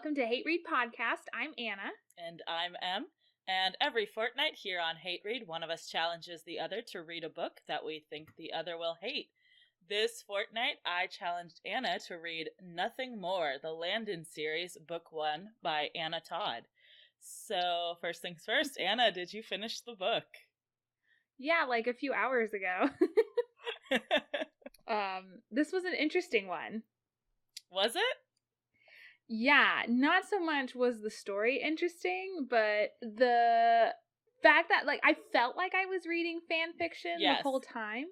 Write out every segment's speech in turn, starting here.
welcome to HateRead Podcast. I'm Anna. And I'm Em. And every fortnight here on HateRead, one of us challenges the other to read a book that we think the other will hate. This fortnight, I challenged Anna to read Nothing More, the Landon series, Book 1 by Anna Todd. So, first things first, Anna, did you finish the book? Yeah, like a few hours ago. This was an interesting one. Was it? Yeah, not so much was the story interesting, but the fact that, I felt like I was reading fan fiction the whole time,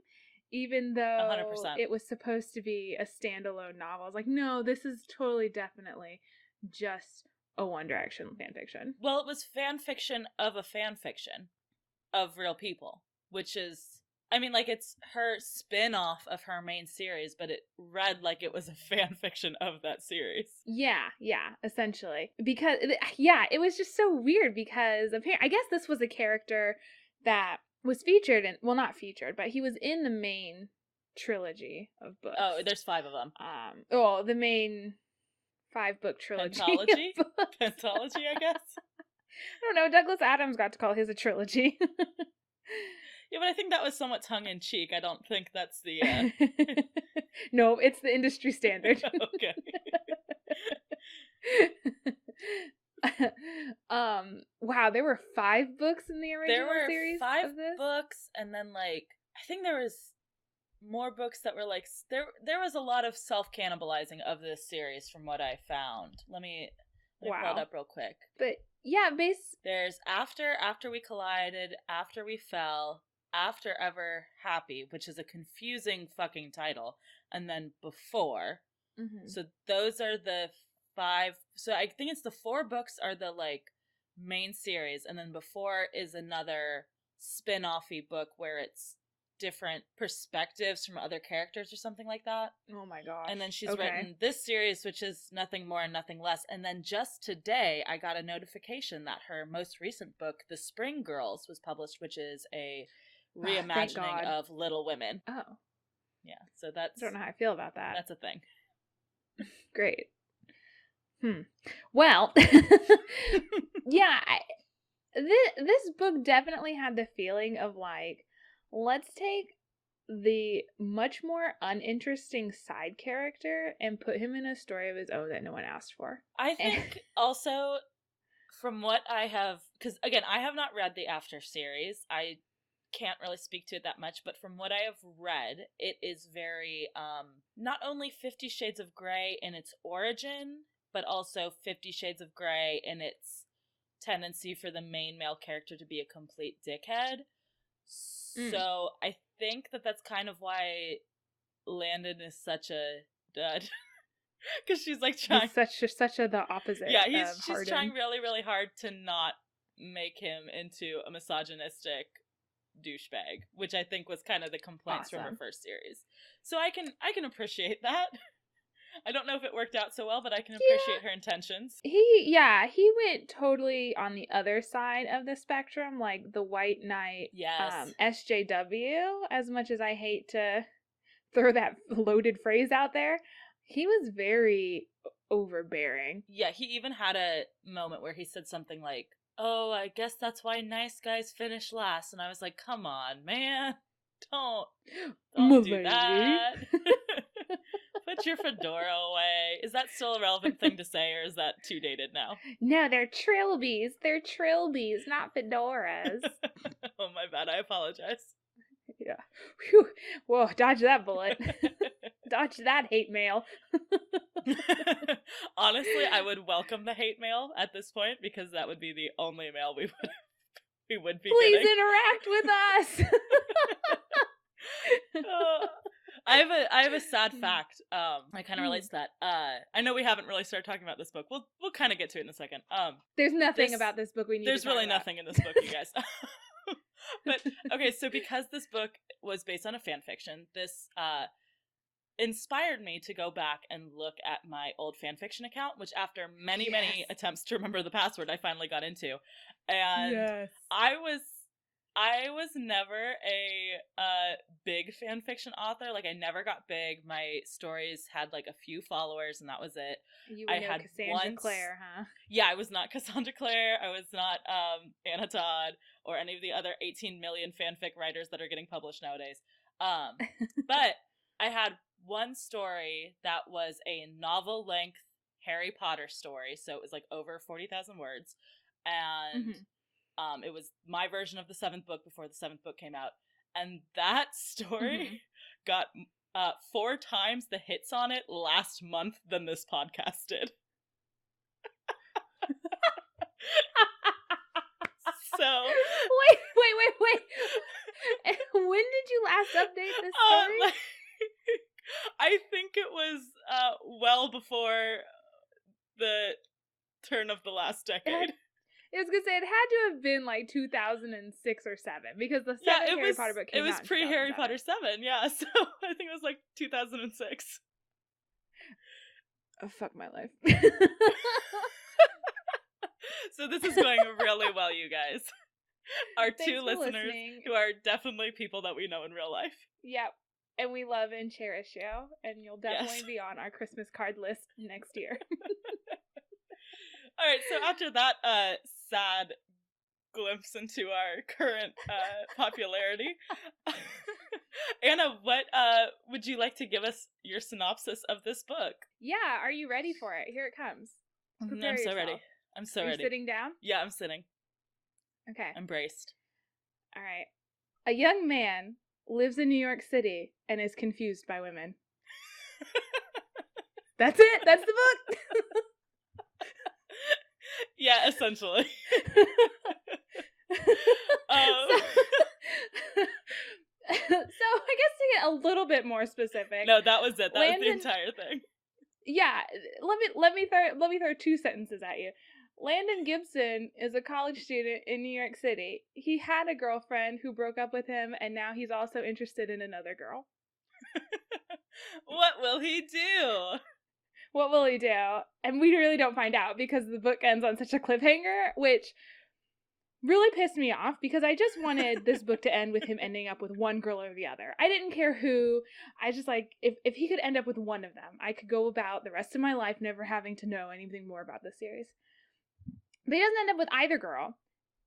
even though 100%. It was supposed to be a standalone novel. I was like, no, this is totally, definitely just a One Direction fan fiction. Well, it was fan fiction of a fan fiction of real people, which is... it's her spin-off of her main series, but it read like it was a fan fiction of that series. Yeah, essentially. Because, it was just so weird because I guess this was a character that was featured in, well, not featured, but he was in the main trilogy of books. Oh, there's 5 of them. The main 5-book trilogy. Pentology? Pentology, I guess? I don't know, Douglas Adams got to call his a trilogy. Yeah, but I think that was somewhat tongue-in-cheek. I don't think that's the... No, it's the industry standard. Okay. Wow, there were 5 books in the original series. There were 5 of this? books, and then, I think there was more books that were, there was a lot of self-cannibalizing of this series from what I found. Let me pull it up real quick. But, yeah, there's After We Collided, After We Fell, After Ever Happy, which is a confusing fucking title, and then Before. Mm-hmm. So those are the 5. So I think it's the 4 books are the main series, and then Before is another spin-off-y book where it's different perspectives from other characters or something like that. Oh my gosh. And then she's written this series, which is Nothing More and Nothing Less. And then just today, I got a notification that her most recent book, The Spring Girls, was published, which is a reimagining of Little Women. Oh. Yeah, so that's... I don't know how I feel about that. That's a thing. Great. Well, yeah, this book definitely had the feeling of let's take the much more uninteresting side character and put him in a story of his own that no one asked for. I think also from what I have, because again, I have not read the After series. I can't really speak to it that much, but from what I have read, it is very, not only 50 Shades of Grey in its origin, but also 50 Shades of Grey in its tendency for the main male character to be a complete dickhead. So I think that's kind of why Landon is such a dud. Because she's trying... He's such the opposite. Yeah, she's trying really, really hard to not make him into a misogynistic douchebag, which I think was kind of the complaints from her first series. So I can appreciate that. I don't know if it worked out so well, but I can appreciate her intentions. He went totally on the other side of the spectrum, like the White Knight, SJW, as much as I hate to throw that loaded phrase out there. He was very overbearing. Yeah, he even had a moment where he said something like, "Oh, I guess that's why nice guys finish last." And I was like, come on, man. Don't do that. Put your fedora away. Is that still a relevant thing to say, or is that too dated now? No, they're trilbies. They're trilbies, not fedoras. Oh, my bad. I apologize. Yeah. Whew. Whoa, dodge that bullet. Dodge that hate mail. Honestly, I would welcome the hate mail at this point, because that would be the only mail we would be Please getting. Interact with us. I have a sad fact. I kind of relates to that. I know we haven't really started talking about this book. We'll kind of get to it in a second. There's nothing about this book we need to talk about. There's really nothing in this book, you guys. But okay, so because this book was based on a fan fiction, this inspired me to go back and look at my old fan fiction account, which after many attempts to remember the password, I finally got into. And I was I was never a big fan fiction author. Like, I never got big. My stories had like a few followers, and that was it. You were no Cassandra Clare, huh? Yeah, I was not Cassandra Clare. I was not Anna Todd or any of the other 18 million fanfic writers that are getting published nowadays. But I had one story that was a novel-length Harry Potter story, so it was like over 40,000 words, and it was my version of the 7th book before the 7th book came out, and that story got 4 times the hits on it last month than this podcast did. So wait. When did you last update this story? I think it was well before the turn of the last decade. I was gonna say it had to have been like 2006 or 7 because the 7th Harry Potter book came out. It was pre Harry Potter 7, yeah. So I think it was like 2006. Oh, fuck my life. So this is going really well, you guys. Our Thanks 2 listeners listening. who are definitely people that we know in real life. Yep. And we love and cherish you. And you'll definitely be on our Christmas card list next year. All right, so after that sad glimpse into our current popularity, Anna, what would you like to give us your synopsis of this book? Yeah, are you ready for it? Here it comes. Prepare I'm so yourself. ready. I'm so Are ready. You sitting down? Yeah, I'm sitting. Okay. I'm braced. All right. A young man lives in New York City and is confused by women. That's it. That's the book. Yeah, essentially. So I guess to get a little bit more specific. No, that was it. That was the entire thing. Yeah, let me throw 2 sentences at you. Landon Gibson is a college student in New York City. He had a girlfriend who broke up with him, and now he's also interested in another girl. What will he do? What will he do? And we really don't find out because the book ends on such a cliffhanger, which really pissed me off because I just wanted this book to end with him ending up with one girl or the other. I didn't care who. I just if he could end up with one of them, I could go about the rest of my life never having to know anything more about this series. But he doesn't end up with either girl.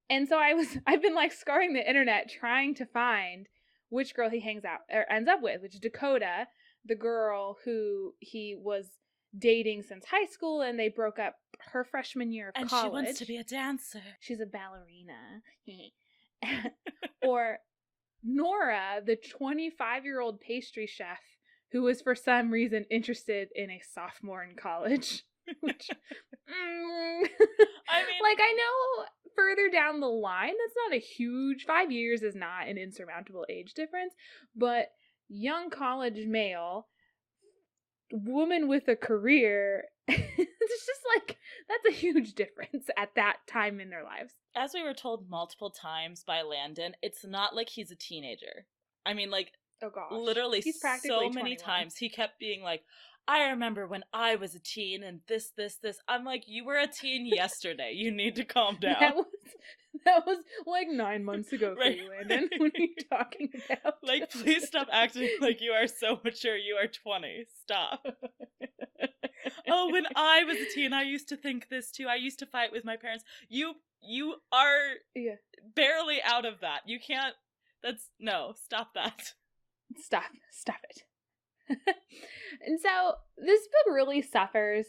And so I've been scouring the internet trying to find which girl he ends up with, which is Dakota, the girl who he was dating since high school, and they broke up her freshman year of college. And she wants to be a dancer. She's a ballerina. Or Nora, the 25-year-old pastry chef who was for some reason interested in a sophomore in college. Which, I mean, I know further down the line, that's not a huge, 5 years is not an insurmountable age difference, but young college male, woman with a career, it's just that's a huge difference at that time in their lives. As we were told multiple times by Landon, it's not like he's a teenager. I mean, oh gosh, literally he's practically so 21. many times he kept being like, I remember when I was a teen and this. I'm like, you were a teen yesterday. You need to calm down. That was 9 months ago for you, Landon. What are you talking about? Please stop acting like you are so mature. You are 20. Stop. Oh, when I was a teen, I used to think this too. I used to fight with my parents. You are barely out of that. You can't. No, stop that. Stop it. And so this book really suffers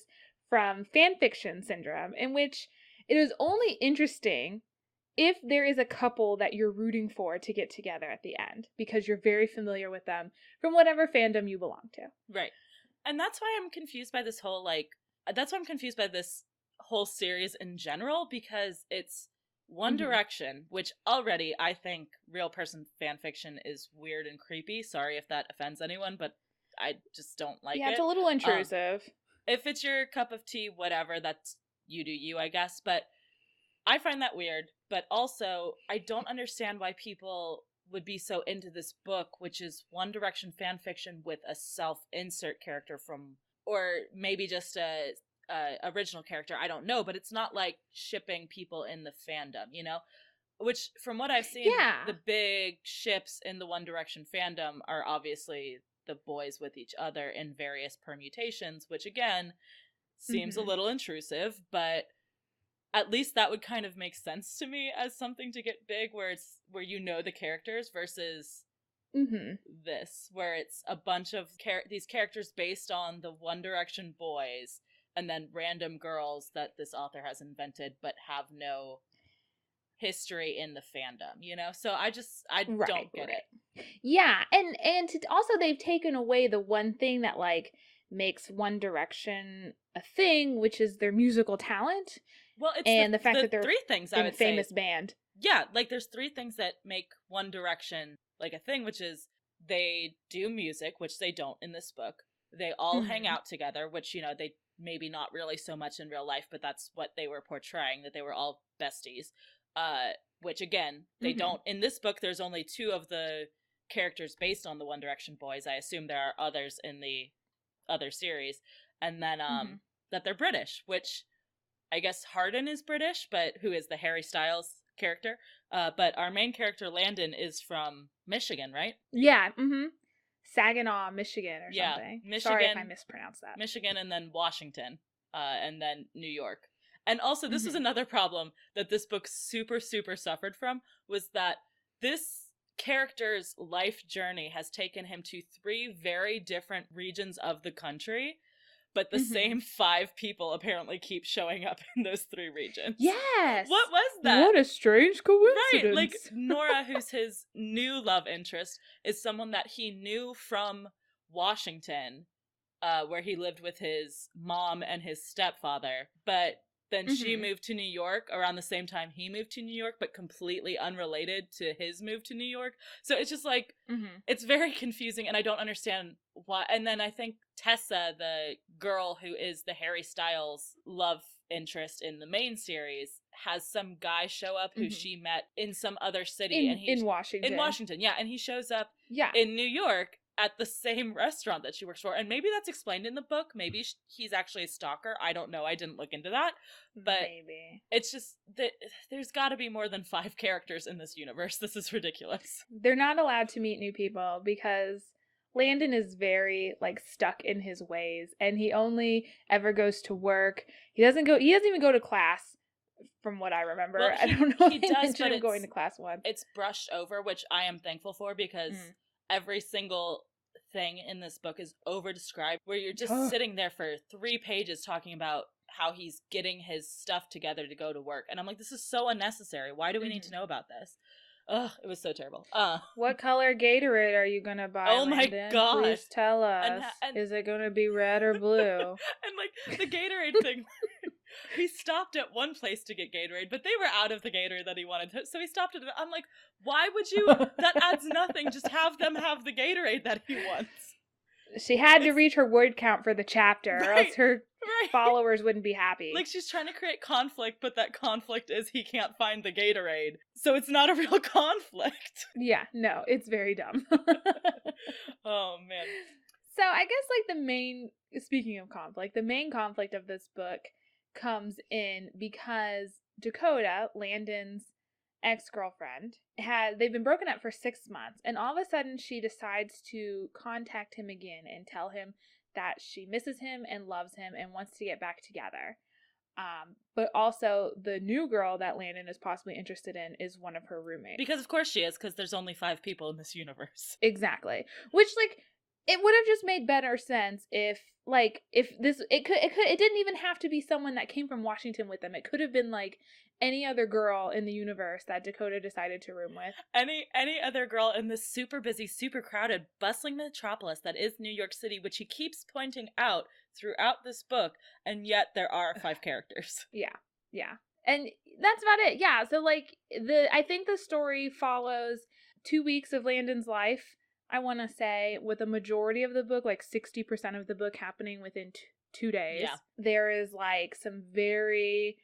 from fanfiction syndrome, in which it is only interesting if there is a couple that you're rooting for to get together at the end, because you're very familiar with them from whatever fandom you belong to. Right. And that's why I'm confused by this whole, that's why I'm confused by this whole series in general, because it's One Direction, which already I think real person fanfiction is weird and creepy. Sorry if that offends anyone, but I just don't like it. Yeah, it's a little intrusive. If it's your cup of tea, whatever, that's you do you, I guess. But I find that weird. But also, I don't understand why people would be so into this book, which is One Direction fanfiction with a self-insert character or maybe just a original character. I don't know, but it's not like shipping people in the fandom, you know? which from what I've seen, the big ships in the One Direction fandom are obviously the boys with each other in various permutations, which again seems a little intrusive, but at least that would kind of make sense to me as something to get big, where you know the characters versus this, where it's a bunch of these characters based on the One Direction boys and then random girls that this author has invented but have no history in the fandom, you know? So I don't get it. Yeah, and also they've taken away the one thing that like makes One Direction a thing, which is their musical talent. Well, it's the fact that they're three things a famous band. Yeah, like there's three things that make One Direction like a thing, which is they do music, which they don't in this book. They all hang out together, which, you know, they maybe not really so much in real life, but that's what they were portraying, that they were all besties. Which again, they don't in this book. There's only two of the characters based on the One Direction boys. I assume there are others in the other series, and then that they're British, which I guess Hardin is British, but who is the Harry Styles character? But our main character Landon is from Michigan, right? Yeah. Saginaw, Michigan, or something. Michigan. Sorry if I mispronounced that. Michigan, and then Washington, and then New York. And also, this was another problem that this book super, super suffered from, was that this character's life journey has taken him to 3 very different regions of the country, but the same 5 people apparently keep showing up in those 3 regions. Yes! What was that? What a strange coincidence. Right, like Nora, who's his new love interest, is someone that he knew from Washington, where he lived with his mom and his stepfather, but then she moved to New York around the same time he moved to New York, but completely unrelated to his move to New York. So it's just like, it's very confusing, and I don't understand why. And then I think Tessa, the girl who is the Harry Styles love interest in the main series, has some guy show up who she met in some other city. In Washington. In Washington, yeah. And he shows up in New York at the same restaurant that she works for. And maybe that's explained in the book. Maybe he's actually a stalker. I don't know. I didn't look into that. But maybe. It's just that there's got to be more than 5 characters in this universe. This is ridiculous. They're not allowed to meet new people because Landon is very like stuck in his ways, and he only ever goes to work. He doesn't even go to class, from what I remember. Well, I don't know. He does, but him going to class once. It's brushed over, which I am thankful for, because every single thing in this book is over described, where you're just sitting there for 3 pages talking about how he's getting his stuff together to go to work, and I'm like, this is so unnecessary. Why do we need to know about this? Ugh, it was so terrible. What color Gatorade are you gonna buy? Oh my god! Please tell us. And is it gonna be red or blue? And like the Gatorade thing, he stopped at one place to get Gatorade, but they were out of the Gatorade that he wanted, so he stopped at. I'm like, why would you? That adds nothing. Just have them have the Gatorade that he wants. She had to reach her word count for the chapter, or else her followers wouldn't be happy. Like, she's trying to create conflict, but that conflict is he can't find the Gatorade. So it's not a real conflict. Yeah, no, it's very dumb. Oh, man. So I guess, like, speaking of conflict, the main conflict of this book comes in because Dakota, Landon's ex-girlfriend, they've been broken up for 6 months, and all of a sudden she decides to contact him again and tell him that she misses him and loves him and wants to get back together. But also the new girl that Landon is possibly interested in is one of her roommates. Because of course she is, because there's only 5 people in this universe. Exactly. Which, like, it would have just made better sense if it didn't even have to be someone that came from Washington with them. It could have been like any other girl in the universe that Dakota decided to room with. Any other girl in this super busy, super crowded, bustling metropolis that is New York City, which he keeps pointing out throughout this book, and yet there are 5 characters. Yeah. And that's about it. Yeah, so like I think the story follows 2 weeks of Landon's life, I want to say, with a majority of the book, like 60% of the book happening within 2 days. Yeah. There is like some very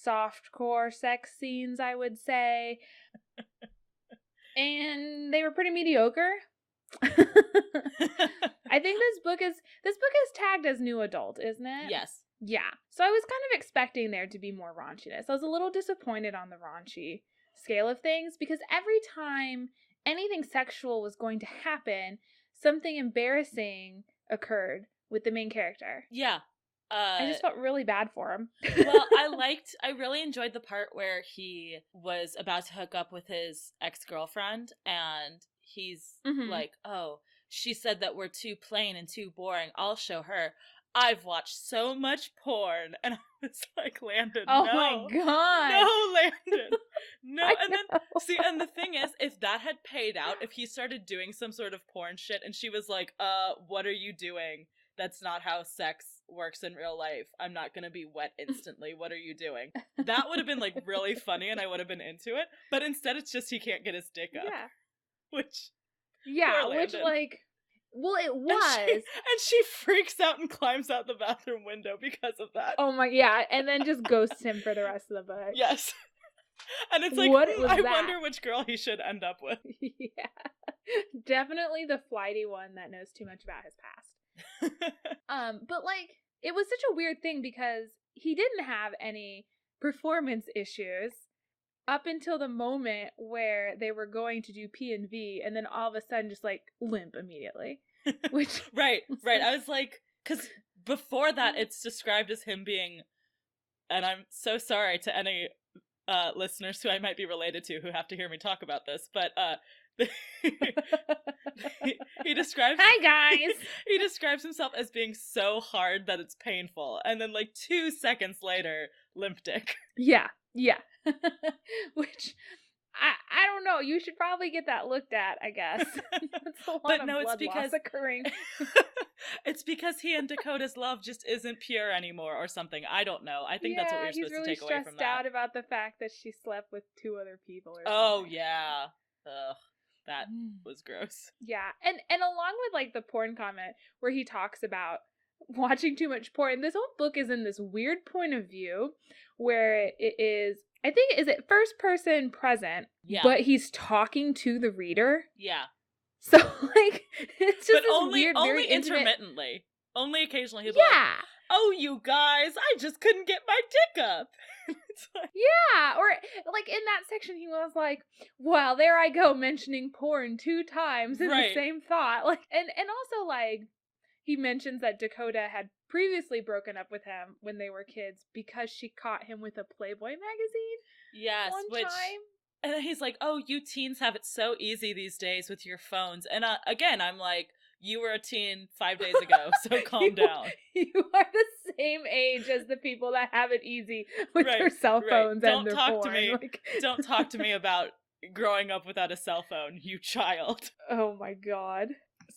softcore sex scenes, I would say. And they were pretty mediocre. I think this book is tagged as new adult, isn't it? Yes. Yeah. So I was kind of expecting there to be more raunchiness. I was a little disappointed on the raunchy scale of things, because every time anything sexual was going to happen, something embarrassing occurred with the main character. Yeah. I just felt really bad for him. Well, I really enjoyed the part where he was about to hook up with his ex-girlfriend, and he's like, oh, she said that we're too plain and too boring. I'll show her. I've watched so much porn. And I was like, Landon, oh no. my god. No, Landon. No. And then, see, and the thing is, if that had paid out, if he started doing some sort of porn shit and she was like, what are you doing? That's not how sex works in real life. I'm not gonna be wet instantly. What are you doing? That would have been like really funny and I would have been into it. But instead it's just he can't get his dick up. Yeah. Which like, well, it was. And she freaks out and climbs out the bathroom window because of that. Oh my, yeah. And then just ghosts him for the rest of the book. Yes. And it's like, I wonder which girl he should end up with. Yeah. Definitely the flighty one that knows too much about his past. But like, it was such a weird thing because he didn't have any performance issues up until the moment where they were going to do P&V, and then all of a sudden just like limp immediately. Which right. I was like, because before that it's described as him being, and I'm so sorry to any listeners who I might be related to who have to hear me talk about this, but he describes, hi guys, he describes himself as being so hard that it's painful, and then like 2 seconds later, limp dick. Yeah. Which I don't know. You should probably get that looked at, I guess. That's a lot but of no, blood loss occurring. It's because he and Dakota's love just isn't pure anymore or something. I don't know. I think that's what we're supposed to take away from that. He's really stressed out about the fact that she slept with 2 other people or something. Oh, yeah. Ugh. That was gross. Yeah. And along with like the porn comment where he talks about watching too much porn, this whole book is in this weird point of view where it is, I think, is it first person present? Yeah. But he's talking to the reader. Yeah. So like it's just only very intermittently. Only occasionally he'll be like, oh, you guys, I just couldn't get my dick up. It's like, yeah, or like in that section he was like, well, there I go mentioning porn 2 times in the same thought. Like and also like he mentions that Dakota had previously broken up with him when they were kids because she caught him with a Playboy magazine. Yes, one time. And then he's like, oh, you teens have it so easy these days with your phones. And again, I'm like, you were a teen 5 days ago, so calm down. You are the same age as the people that have it easy with their cell phones and their porn. Don't talk to me about growing up without a cell phone, you child. Oh my god.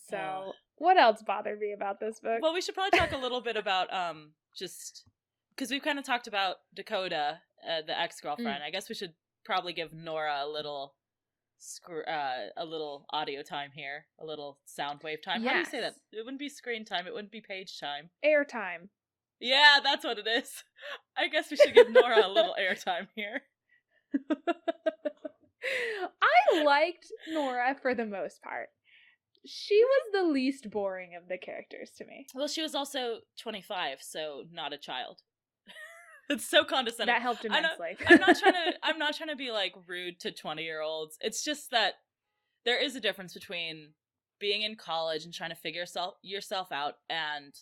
So, what else bothered me about this book? Well, we should probably talk a little bit about, just, because we've kind of talked about Dakota, the ex-girlfriend. I guess we should probably give Nora a little audio time here, a little sound wave time. Yes. How do you say that? It wouldn't be screen time, it wouldn't be page time. Air time. Yeah, that's what it is. I guess we should give Nora a little air time here. I liked Nora for the most part. She was the least boring of the characters to me. Well, she was also 25, so not a child. It's so condescending. That helped immensely. I'm not trying to be like rude to 20-year-olds. It's just that there is a difference between being in college and trying to figure yourself out and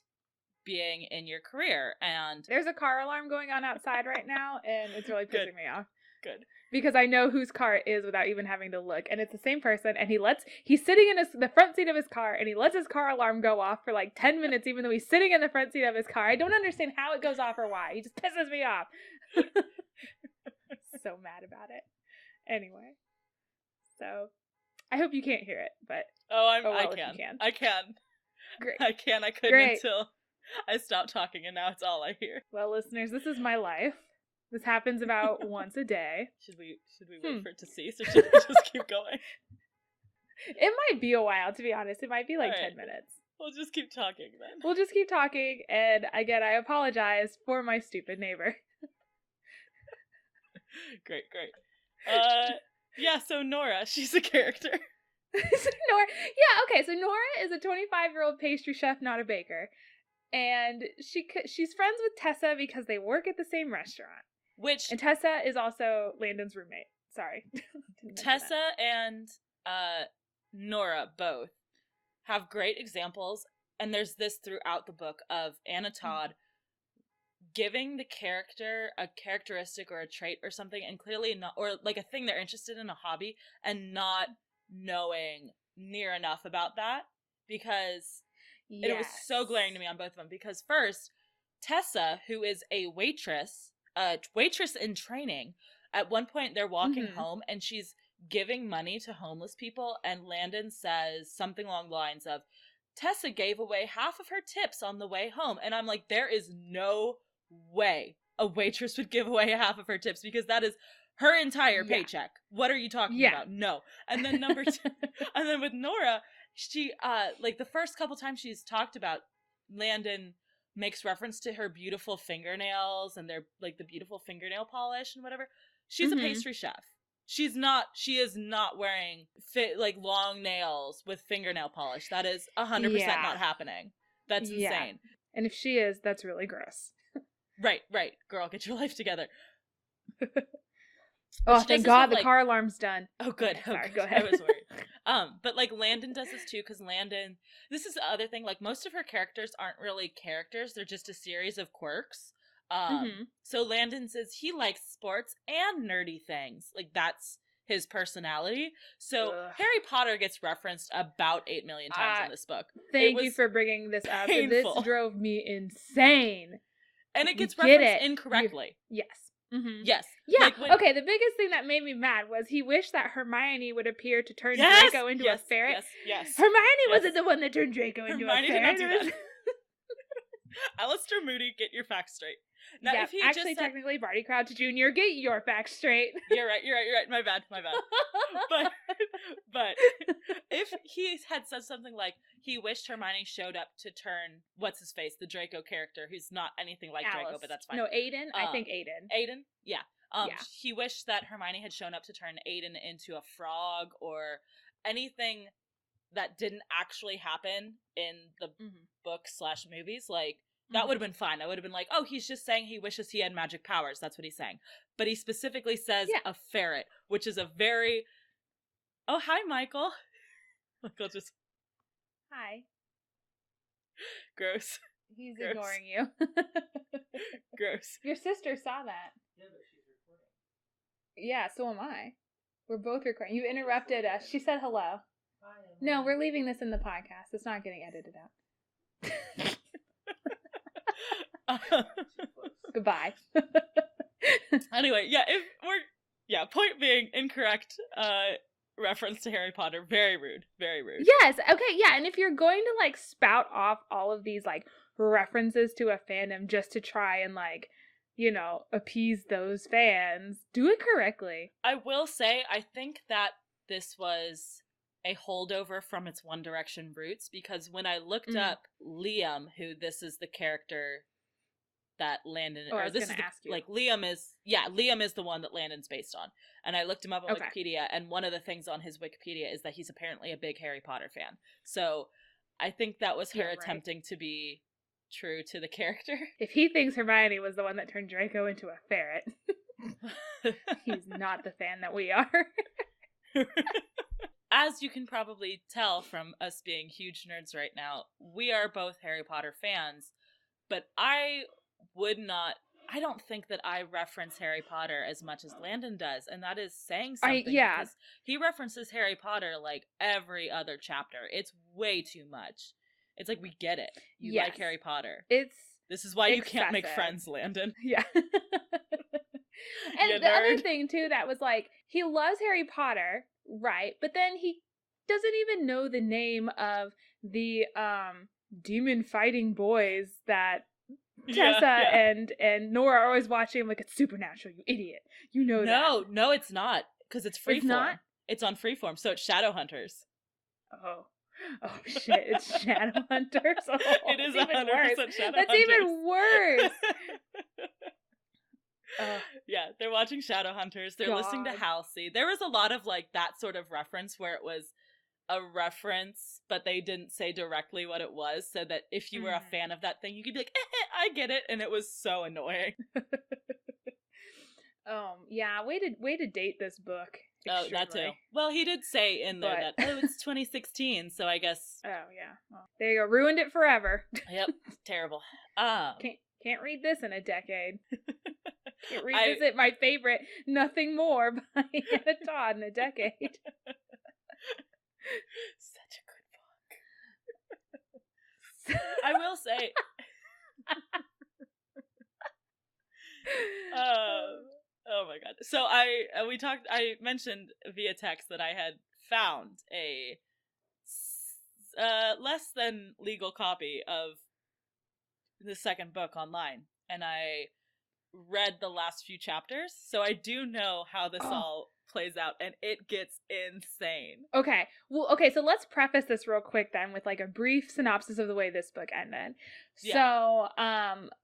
being in your career. And there's a car alarm going on outside right now, and it's really pissing me off. Good. Because I know whose car it is without even having to look, and it's the same person, and he's sitting in the front seat of his car, and he lets his car alarm go off for like 10 minutes, even though he's sitting in the front seat of his car. I don't understand how it goes off or why. He just pisses me off. So mad about it. Anyway, so I hope you can't hear it, but I can. Great. I can. I couldn't until I stopped talking, and now it's all I hear. Well, listeners, this is my life. This happens about once a day. Should we wait for it to cease, or should we just keep going? It might be a while, to be honest. It might be like 10 minutes. We'll just keep talking then. We'll just keep talking, and again, I apologize for my stupid neighbor. Great. Yeah, so Nora, she's a character. So Nora is a 25-year-old pastry chef, not a baker. And she's friends with Tessa because they work at the same restaurant. And Tessa is also Landon's roommate. Sorry. Tessa and Nora both have great examples, and there's this throughout the book of Anna Todd giving the character a characteristic or a trait or something, and clearly not, or like a thing they're interested in, a hobby, and not knowing near enough about that, because it was so glaring to me on both of them. Because first, Tessa, who is a waitress in training, at one point they're walking home and she's giving money to homeless people, and Landon says something along the lines of, Tessa gave away half of her tips on the way home. And I'm like, there is no way a waitress would give away half of her tips, because that is her entire paycheck. What are you talking about? No. And then number two, and then with Nora, she, like the first couple times she's talked about, Landon makes reference to her beautiful fingernails and their, like, the beautiful fingernail polish and whatever. She's a pastry chef. She is not wearing long nails with fingernail polish. That is 100% not happening. That's insane. And if she is, that's really gross. Right. Girl, get your life together. Oh, thank God the car alarm's done. Oh, good. Sorry, go ahead. I was worried. But like Landon does this too, because Landon, this is the other thing, like most of her characters aren't really characters, they're just a series of quirks. So Landon says he likes sports and nerdy things. Like that's his personality. So Harry Potter gets referenced about 8 million times in this book. Thank you for bringing this up. This drove me insane. And it gets referenced incorrectly. Yes. Yes. Yeah. Okay, the biggest thing that made me mad was he wished that Hermione would appear to turn Draco into a ferret. Yes. Hermione wasn't the one that turned Draco into a ferret. Did not do that. Alistair Moody, get your facts straight. Now, if he actually, technically, Barty Crouch Jr., get your facts straight. You're right. My bad. But if he had said something like, he wished Hermione showed up to turn, what's his face, the Draco character, who's not anything like Draco, but that's fine. No, Aiden? I think Aiden. Aiden? Yeah. He wished that Hermione had shown up to turn Aiden into a frog, or anything that didn't actually happen in the book/movies, like, that would have been fine. I would have been like, oh, he's just saying he wishes he had magic powers. That's what he's saying. But he specifically says a ferret, which is a very... Oh, hi, Michael. Michael just... Hi. Gross. He's ignoring you. Gross. Your sister saw that. Yeah, but she's recording. Yeah, so am I. We're both recording. You interrupted us. She said hello. Hi, no, we're leaving this in the podcast. It's not getting edited out. Goodbye. Anyway, point being, incorrect reference to Harry Potter. Very rude. Yes, okay, yeah, and if you're going to, like, spout off all of these, like, references to a fandom just to try and, like, you know, appease those fans, do it correctly. I will say, I think that this was a holdover from its One Direction roots, because when I looked up Liam, who this is the character that Landon, Liam is the one that Landon's based on, and I looked him up on Wikipedia, and one of the things on his Wikipedia is that he's apparently a big Harry Potter fan. So I think that was her attempting to be true to the character. If he thinks Hermione was the one that turned Draco into a ferret, he's not the fan that we are. As you can probably tell from us being huge nerds right now, we are both Harry Potter fans, but I don't think that I reference Harry Potter as much as Landon does, and that is saying something, because he references Harry Potter like every other chapter. It's way too much. It's like, we get it. You like Harry Potter. This is why you can't make friends, Landon. Yeah. And the other thing, too, that was like, he loves Harry Potter, right? But then he doesn't even know the name of the demon-fighting boys that Tessa and Nora are always watching. I'm like, it's Supernatural, you idiot. You know that. No, it's not. Because it's Freeform. It's not? It's on Freeform, so it's Shadowhunters. Oh shit, it's Shadowhunters. Oh, it is 100% Shadowhunters. That's even worse. Yeah, they're watching Shadowhunters. They're listening to Halsey. There was a lot of like that sort of reference where it was a reference, but they didn't say directly what it was, so that if you were a fan of that thing, you could be like, I get it, and it was so annoying. Yeah, way to date this book. Oh, that too. Well, he did say in there that, it's 2016, so I guess... Oh, yeah. Well, there you go. Ruined it forever. Yep. Terrible. Can't read this in a decade. Can't revisit my favorite Nothing More by Anna Todd in a decade. Such a good book. I will say... Oh my god. So I mentioned via text that I had found a less than legal copy of the second book online, and I read the last few chapters, so I do know how this all plays out, and it gets insane. Okay. Well, so let's preface this real quick then with like a brief synopsis of the way this book ended. Yeah. So,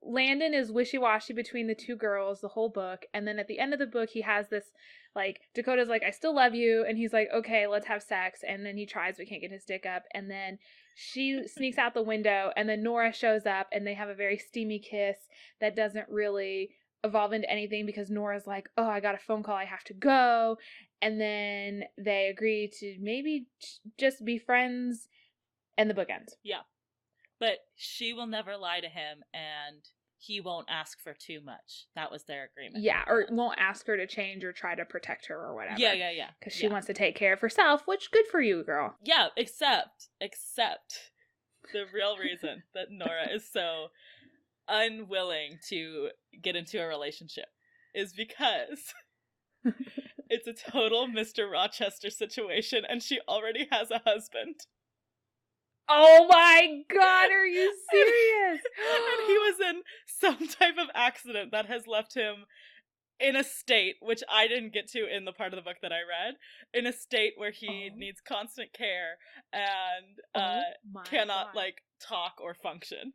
Landon is wishy-washy between the two girls the whole book, and then at the end of the book he has this, like, Dakota's like, I still love you, and he's like, okay, let's have sex, and then he tries but can't get his dick up, and then she sneaks out the window, and then Nora shows up, and they have a very steamy kiss that doesn't really evolve into anything because Nora's like, oh, I got a phone call, I have to go. And then they agree to maybe just be friends, and the book ends. Yeah. But she will never lie to him, and he won't ask for too much. That was their agreement. Yeah, or won't ask her to change or try to protect her or whatever. Yeah. Because she wants to take care of herself, which, good for you, girl. Yeah, except the real reason that Nora is so unwilling to get into a relationship is because it's a total Mr. Rochester situation, and she already has a husband. Oh my god, are you serious? And he was in some type of accident that has left him in a state, which I didn't get to in the part of the book that I read, in a state where he needs constant care and cannot, like, talk or function.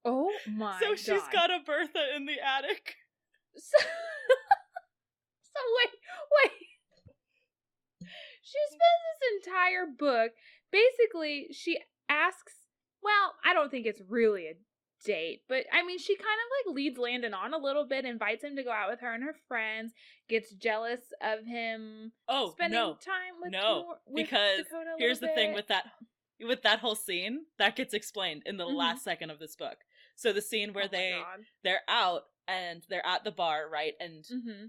Oh my god. So she's got a Bertha in the attic. So wait. She spends this entire book, basically, she asks, well, I don't think it's really a date, but I mean, she kind of like leads Landon on a little bit, invites him to go out with her and her friends, gets jealous of him spending time with because Dakota here's the thing with that whole scene, that gets explained in the last second of this book. So the scene where they're out and they're at the bar, right? And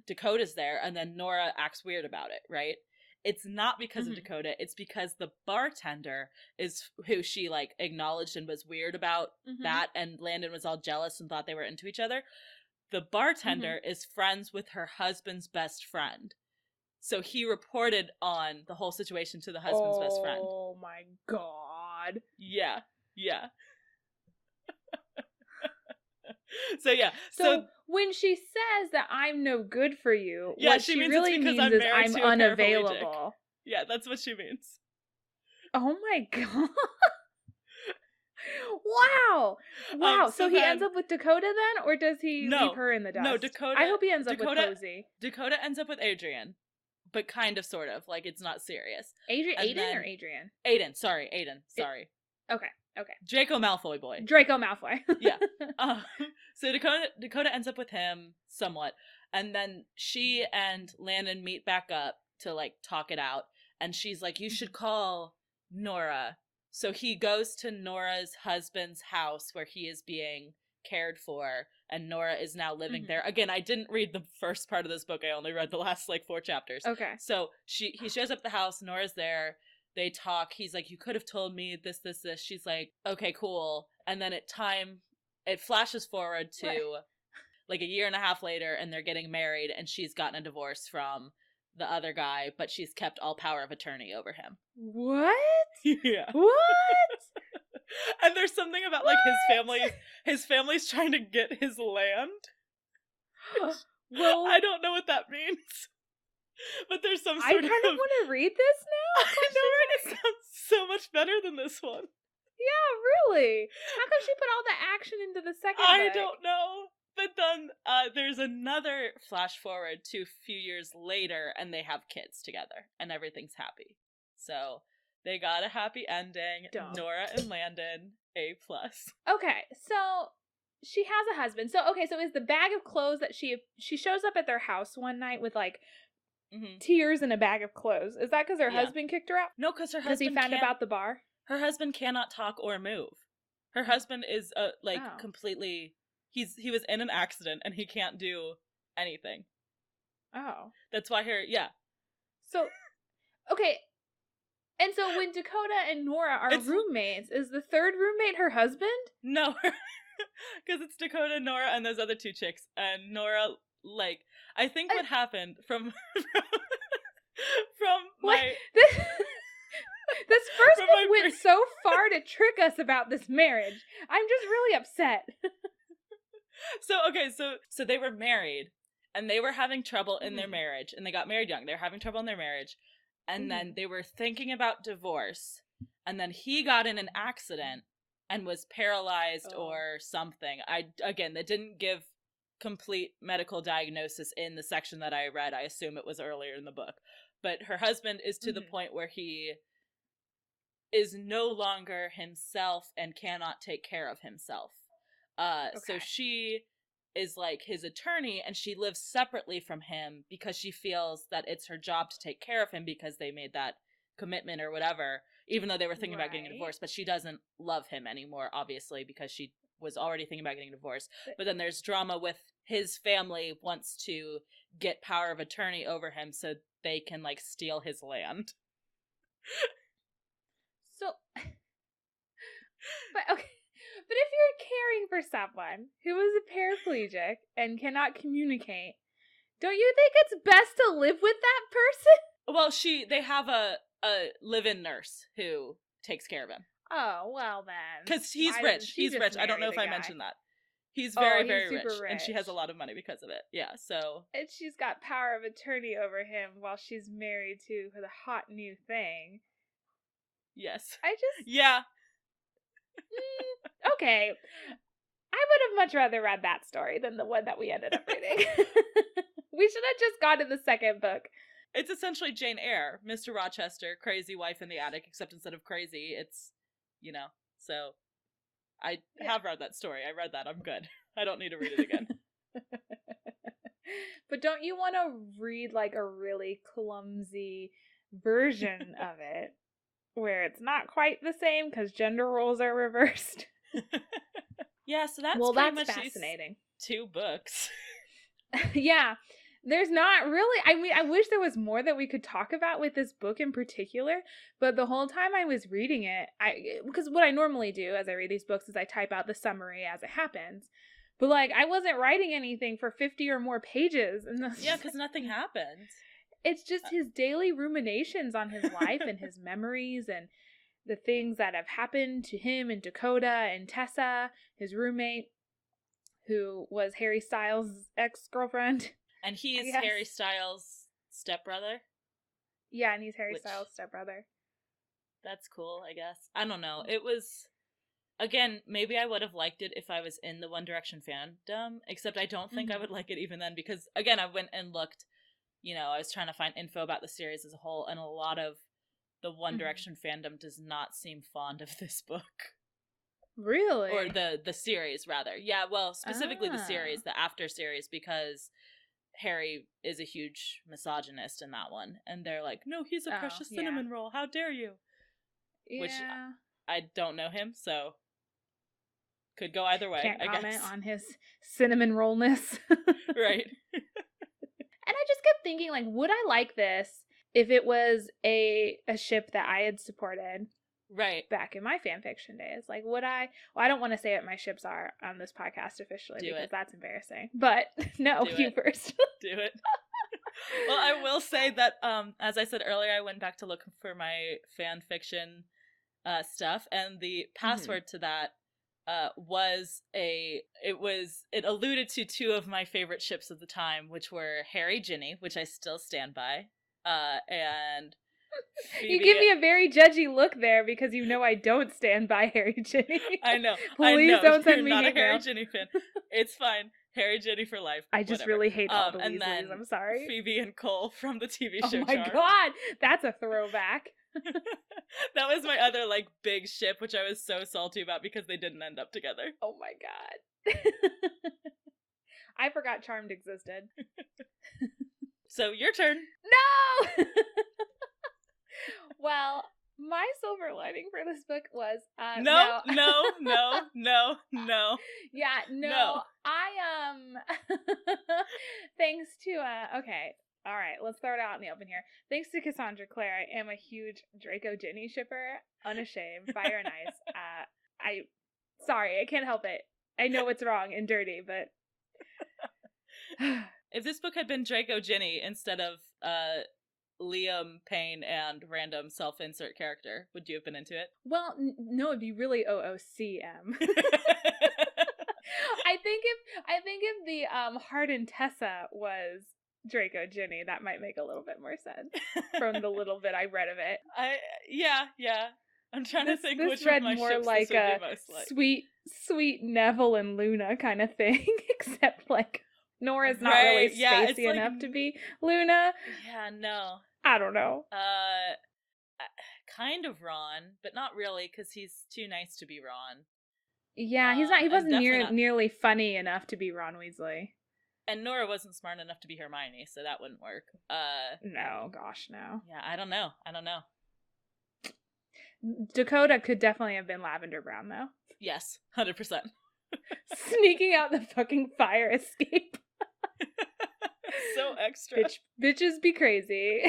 Dakota's there, and then Nora acts weird about it, right? It's not because of Dakota, it's because the bartender is who she, like, acknowledged and was weird about that, and Landon was all jealous and thought they were into each other. The bartender is friends with her husband's best friend. So he reported on the whole situation to the husband's best friend. Oh my god. Yeah. So when she says that I'm no good for you, yeah, what she really means is I'm unavailable. Yeah, that's what she means. Oh my god. Wow. So he ends up with Dakota then? Or does he leave her in the dust? No, Dakota. I hope he ends up with Posey. Dakota ends up with Adrian. But kind of, sort of. Like, it's not serious. Aiden or Adrian? Aiden. Sorry. Okay. Draco Malfoy boy. Draco Malfoy. Yeah. So Dakota ends up with him somewhat. And then she and Landon meet back up to, like, talk it out. And she's like, you should call Nora. So he goes to Nora's husband's house where he is being cared for, and Nora is now living there. Again, I didn't read the first part of this book. I only read the last, like, 4 chapters. Okay. So he shows up at the house. Nora's there. They talk. He's like, you could have told me this. She's like, okay, cool. And then it flashes forward to like a year and a half later, and they're getting married, and she's gotten a divorce from the other guy, but she's kept all power of attorney over him. What? Yeah. What? And there's something about, like, his family's trying to get his land. Well, I don't know what that means. But there's some sort of... I kind of want to read this now. I know, right? It sounds so much better than this one. Yeah, really. How come she put all the action into the second I book? don't know. But then there's another flash forward to a few years later, and they have kids together, and everything's happy. So they got a happy ending. Dumb. Nora and Landon, A+. Okay, so she has a husband. So, okay, so is the bag of clothes that she shows up at their house one night with, like, tears in a bag of clothes. Is that because her husband kicked her out? No, because her Because husband he found about the bar? Her husband cannot talk or move. Her husband is, completely... He was in an accident, and he can't do anything. Oh. That's why So, okay... And so when Dakota and Nora are roommates, is the third roommate her husband? No, because it's Dakota, Nora, and those other two chicks. And Nora, like, I think what happened from my... This first book went so far to trick us about this marriage. I'm just really upset. So they were married, and they were having trouble in their marriage, and they got married young. They were having trouble in their marriage. And then they were thinking about divorce, and then he got in an accident and was paralyzed or something. That didn't give complete medical diagnosis in the section that I read. I assume it was earlier in the book. But her husband is to the point where he is no longer himself and cannot take care of himself. So she is like his attorney, and she lives separately from him because she feels that it's her job to take care of him because they made that commitment or whatever, even though they were thinking about getting a divorce. But she doesn't love him anymore, obviously, because she was already thinking about getting a divorce. But then there's drama with his family wants to get power of attorney over him so they can, like, steal his land. So, but okay. But if you're caring for someone who is a paraplegic and cannot communicate, don't you think it's best to live with that person? Well, they have a live-in nurse who takes care of him. Oh, well then. Because he's rich. He's rich. I don't know if I mentioned that. He's very, very rich. And she has a lot of money because of it. Yeah, so. And she's got power of attorney over him while she's married to the hot new thing. Yes. Yeah. Okay. I would have much rather read that story than the one that we ended up reading. We should have just gone to the second book. It's essentially Jane Eyre, Mr. Rochester, crazy wife in the attic, except instead of crazy, it's, so I have read that story. I read that. I'm good. I don't need to read it again. But don't you want to read, like, a really clumsy version of it? Where it's not quite the same because gender roles are reversed. Yeah, so that's pretty much fascinating. These 2 books. Yeah, there's not really. I mean, I wish there was more that we could talk about with this book in particular. But the whole time I was reading it, because what I normally do as I read these books is I type out the summary as it happens. But like, I wasn't writing anything for 50 or more pages, and because nothing happened. It's just his daily ruminations on his life and his memories and the things that have happened to him and Dakota and Tessa, his roommate, who was Harry Styles' ex-girlfriend. And he is Harry Styles' stepbrother? Yeah, and he's Harry Styles' stepbrother. That's cool, I guess. I don't know. It was... Again, maybe I would have liked it if I was in the One Direction fandom, except I don't think I would like it even then because, again, I went and looked... I was trying to find info about the series as a whole, and a lot of the One Direction fandom does not seem fond of this book. Really? Or the series, rather. Yeah, well, specifically the series, the After series, because Harry is a huge misogynist in that one. And they're like, no, he's a precious cinnamon roll. How dare you? Yeah. Which I don't know him, so could go either way, Can't I comment guess. on his cinnamon rollness. Right. And I just kept thinking, like, would I like this if it was a ship that I had supported back in my fanfiction days? Like, would I... Well, I don't want to say what my ships are on this podcast officially because that's embarrassing. But, no, you first. Do it. Well, I will say that, as I said earlier, I went back to look for my fanfiction stuff, and the password to that it alluded to 2 of my favorite ships of the time, which were Harry Ginny, which I still stand by, and Phoebe. You give me a very judgy look there because you know I don't stand by Harry Ginny. I know. Please don't send me not hate a Harry mail. Ginny fan. It's fine. Harry Ginny for life. I just whatever. really hate all the and then Weasleys. I'm sorry. Phoebe and Cole from the TV show. Oh my god, that's a throwback. That was my other, like, big ship, which I was so salty about because they didn't end up together. Oh my god. I forgot Charmed existed. So your turn. No! Well, my silver lining for this book was No. Yeah, no. I thanks to okay. All right, let's throw it out in the open here. Thanks to Cassandra Clare, I am a huge Draco Ginny shipper, unashamed, fire and ice. Sorry, I can't help it. I know it's wrong and dirty, but if this book had been Draco Ginny instead of Liam Payne and random self-insert character, would you have been into it? Well, no, it'd be really OOCM. I think if the hardened Tessa was Draco Ginny, that might make a little bit more sense from the little bit I read of it. Yeah. I'm trying to think which read of my more ships like this would a be most like. sweet Neville and Luna kind of thing, except like Nora's not really spacey enough to be Luna. Yeah, no. I don't know. Kind of Ron, but not really, because he's too nice to be Ron. Yeah, he's not. He wasn't nearly funny enough to be Ron Weasley. And Nora wasn't smart enough to be Hermione, so that wouldn't work. No, gosh, no. Yeah, I don't know. Dakota could definitely have been Lavender Brown, though. Yes, 100%. Sneaking out the fucking fire escape. So extra. Bitches be crazy.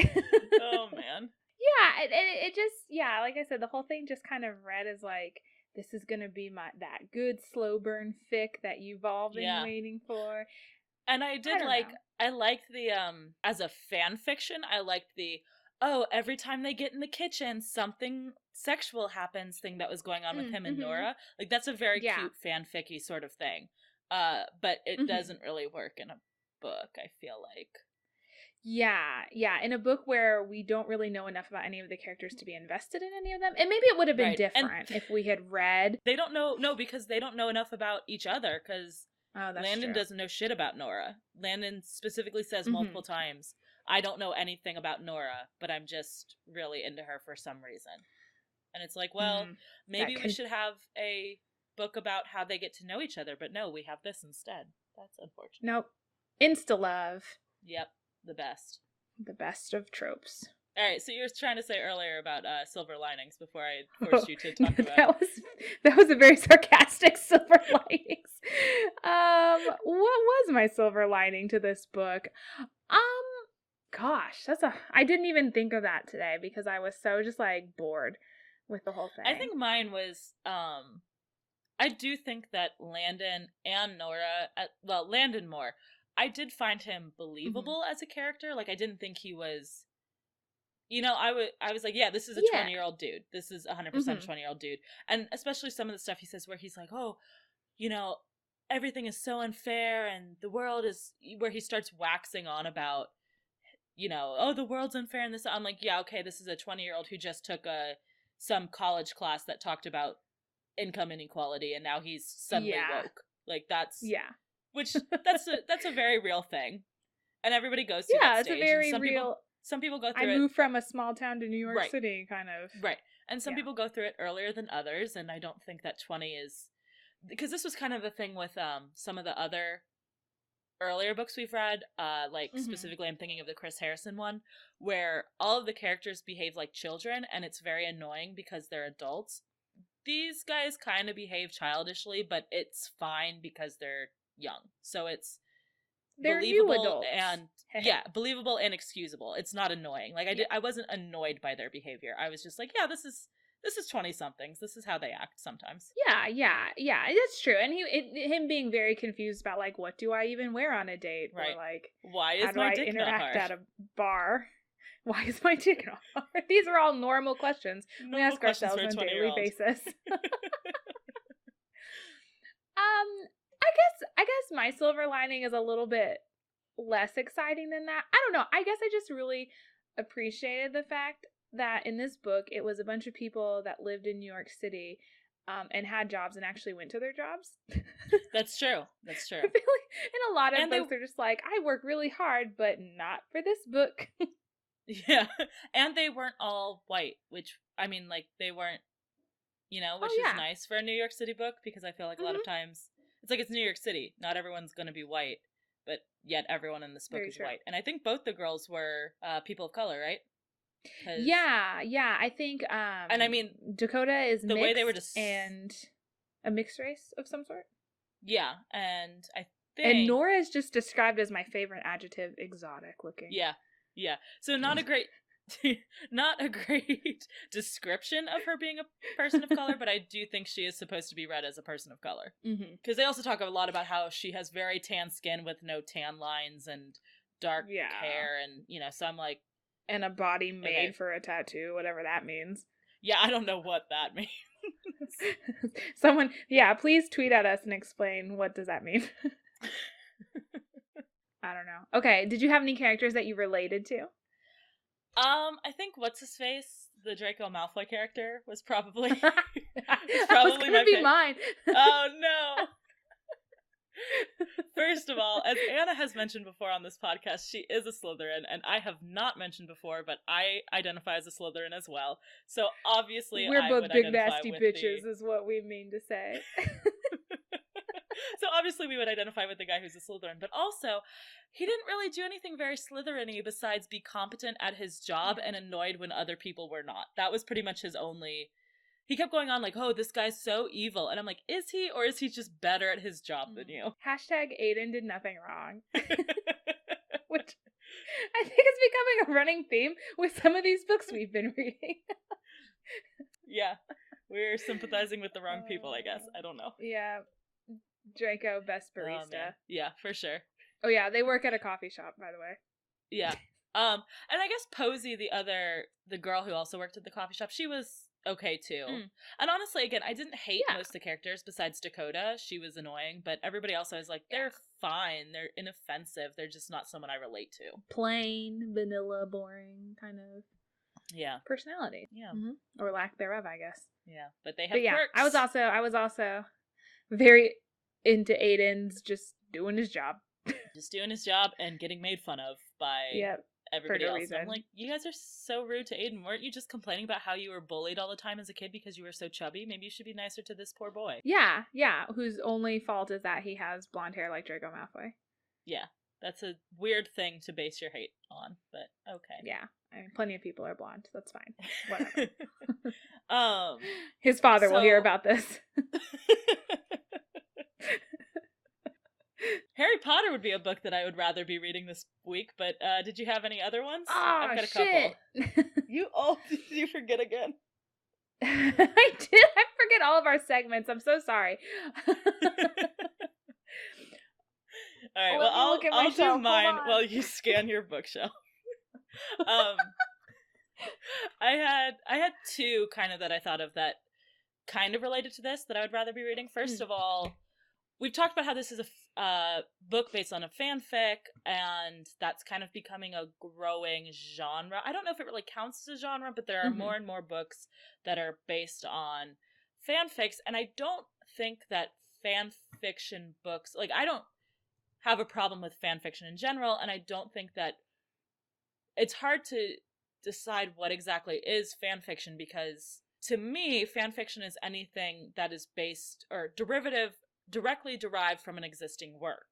Oh, man. Yeah, it just, yeah, like I said, the whole thing just kind of read as like, this is going to be that good slow burn fic that you've all been waiting for. And I liked the, as a fan fiction, I liked the, every time they get in the kitchen, something sexual happens thing that was going on with him and Nora. Like, that's a very cute fanfic-y sort of thing. But it doesn't really work in a book, I feel like. Yeah, in a book where we don't really know enough about any of the characters to be invested in any of them. And maybe it would have been different if we had read. They don't know, because they don't know enough about each other, because Landon doesn't know shit about Nora. Landon specifically says multiple times, I don't know anything about Nora, but I'm just really into her for some reason. And it's like, well, maybe we should have a book about how they get to know each other, but no, we have this instead. That's unfortunate. Nope. Insta-love. Yep, the best. The best of tropes. All right, so you were trying to say earlier about silver linings before I forced you to talk about that was a very sarcastic silver linings. What was my silver lining to this book? Gosh, I didn't even think of that today because I was so just like bored with the whole thing. I think mine was I do think that Landon and Nora, Landon more, I did find him believable as a character. Like, I didn't think he was, I was like, yeah, this is a 20-year-old dude. This is 100% a 20-year-old dude. And especially some of the stuff he says where he's like, everything is so unfair and the world is, where he starts waxing on about, the world's unfair and this. I'm like, yeah, okay, this is a 20-year-old who just took some college class that talked about income inequality and now he's suddenly woke. Like, that's which that's a very real thing, and everybody goes through that stage. Yeah, it's a very real. Some people go through it. I moved from a small town to New York City, kind of. Right, and some people go through it earlier than others, and I don't think that 20 is, because this was kind of the thing with some of the other earlier books we've read, specifically I'm thinking of the Chris Harrison one, where all of the characters behave like children, and it's very annoying because they're adults. These guys kind of behave childishly, but it's fine because they're young, so they're believable and believable and excusable. It's not annoying. Like I wasn't annoyed by their behavior. I was just like, yeah, this is 20 somethings. This is how they act sometimes. Yeah, that's true. And him being very confused about like, what do I even wear on a date, or like, why is my dick not hard? At a bar? Why is my dick not hard? These are all normal questions we ask ourselves on a daily basis. I guess my silver lining is a little bit less exciting than that. I don't know. I guess I just really appreciated the fact that in this book, it was a bunch of people that lived in New York City and had jobs and actually went to their jobs. That's true. I feel like in a lot of books, they're just like, I work really hard, but not for this book. Yeah. And they weren't all white, which, I mean, like, they weren't, which is nice for a New York City book, because I feel like a lot of times it's like it's New York City. Not everyone's going to be white, but yet everyone in this book is white. And I think both the girls were people of color, right? Yeah, I think and I mean Dakota is the mixed way they were just and a mixed race of some sort. Yeah, and I think and Nora is just described as my favorite adjective, exotic looking. Yeah. So not a great description of her being a person of color, but I do think she is supposed to be read as a person of color. Because they also talk a lot about how she has very tan skin with no tan lines and dark hair, and so I'm like, and a body made for a tattoo, whatever that means. Yeah, I don't know what that means. Someone, please tweet at us and explain what does that mean. I don't know. Okay, did you have any characters that you related to? I think what's his face, the Draco Malfoy character, was probably mine. Oh no. First of all, as Anna has mentioned before on this podcast, she is a Slytherin, and I have not mentioned before, but I identify as a Slytherin as well. So obviously, we're both big nasty bitches, is what we mean to say. So obviously, we would identify with the guy who's a Slytherin, but also, he didn't really do anything very Slytherin-y besides be competent at his job and annoyed when other people were not. That was pretty much his only. He kept going on like, oh, this guy's so evil. And I'm like, is he? Or is he just better at his job than you? Hashtag Aiden did nothing wrong. Which I think is becoming a running theme with some of these books we've been reading. Yeah. We're sympathizing with the wrong people, I guess. I don't know. Yeah. Draco, best barista. Yeah, for sure. Oh yeah, they work at a coffee shop, by the way. Yeah. And I guess Posey, the girl who also worked at the coffee shop, she was okay too. And honestly, again, I didn't hate most of the characters besides Dakota. She was annoying, but everybody else I was like, they're fine, they're inoffensive, they're just not someone I relate to. Plain, vanilla, boring kind of personality. Yeah. Or lack thereof, I guess. Yeah. But they have quirks. I was also very into Aiden's just doing his job. Just doing his job and getting made fun of by everybody else. I'm like, you guys are so rude to Aiden. Weren't you just complaining about how you were bullied all the time as a kid because you were so chubby? Maybe you should be nicer to this poor boy. Yeah, whose only fault is that he has blonde hair like Draco Malfoy. Yeah, that's a weird thing to base your hate on, but okay. Yeah, I mean, plenty of people are blonde. That's fine. Whatever. His father will hear about this. Harry Potter would be a book that I would rather be reading this week, but did you have any other ones? I've got a couple. Did you forget again? I did. I forget all of our segments. I'm so sorry. All right, well, I'll do mine while you scan your bookshelf. I had two kind of that I thought of that kind of related to this that I would rather be reading. First of all, we've talked about how this is a book based on a fanfic, and that's kind of becoming a growing genre. I don't know if it really counts as a genre, but there are more and more books that are based on fanfics, and I don't think that fanfiction books, like, I don't have a problem with fanfiction in general, and I don't think that it's hard to decide what exactly is fanfiction, because to me, fanfiction is anything that is based or directly derived from an existing work.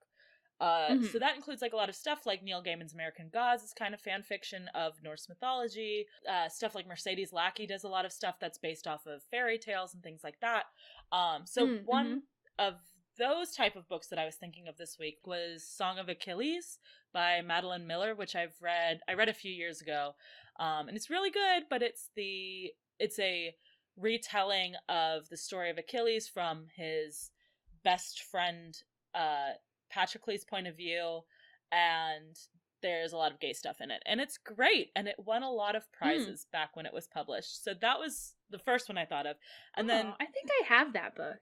So that includes like a lot of stuff like Neil Gaiman's American Gods is kind of fan fiction of Norse mythology. Stuff like Mercedes Lackey does a lot of stuff that's based off of fairy tales and things like that. One of those type of books that I was thinking of this week was Song of Achilles by Madeline Miller, which I read a few years ago. And it's really good, but it's a retelling of the story of Achilles from his best friend Patroclus' point of view, and there's a lot of gay stuff in it, and it's great, and it won a lot of prizes back when it was published. So that was the first one I thought of, and then I think I have that book.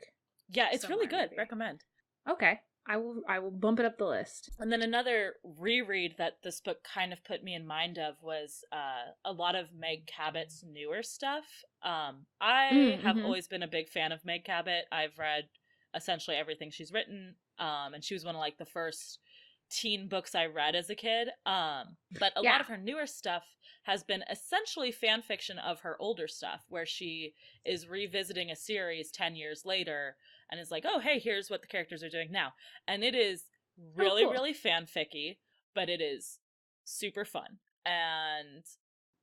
Yeah, it's really good. Maybe. Recommend. Okay, I will bump it up the list. And then another reread that this book kind of put me in mind of was a lot of Meg Cabot's newer stuff. I have always been a big fan of Meg Cabot. I've read essentially everything she's written, and she was one of like the first teen books I read as a kid. But a lot of her newer stuff has been essentially fan fiction of her older stuff, where she is revisiting a series 10 years later and is like, oh, hey, here's what the characters are doing now. And it is really, really fanficky, but it is super fun. And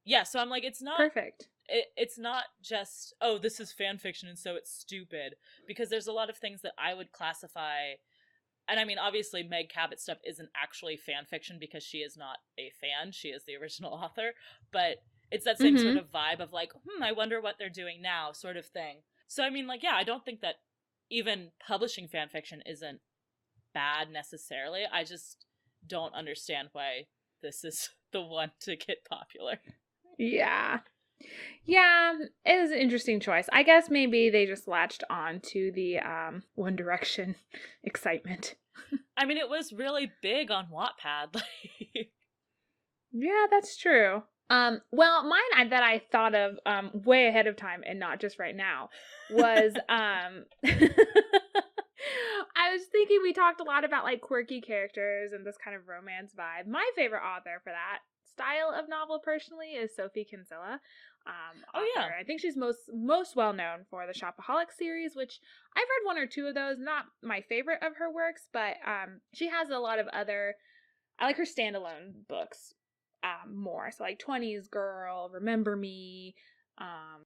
yeah, so I'm like, it's not perfect. It's not just, oh, this is fan fiction and so it's stupid, because there's a lot of things that I would classify. And I mean, obviously, Meg Cabot stuff isn't actually fan fiction because she is not a fan. She is the original author. But it's that same sort of vibe of like, I wonder what they're doing now sort of thing. So, I mean, like, yeah, I don't think that even publishing fan fiction isn't bad necessarily. I just don't understand why this is the one to get popular. Yeah. Yeah, it is an interesting choice. I guess maybe they just latched on to the One Direction excitement. I mean, it was really big on Wattpad. Yeah, that's true. Well, mine that I thought of way ahead of time and not just right now was I was thinking we talked a lot about like quirky characters and this kind of romance vibe. My favorite author for that style of novel personally is Sophie Kinsella. Oh yeah, I think she's most well known for the Shopaholic series, which I've read one or two of those. Not my favorite of her works, but she has a lot of other. I like her standalone books more. So like 20s Girl, Remember Me.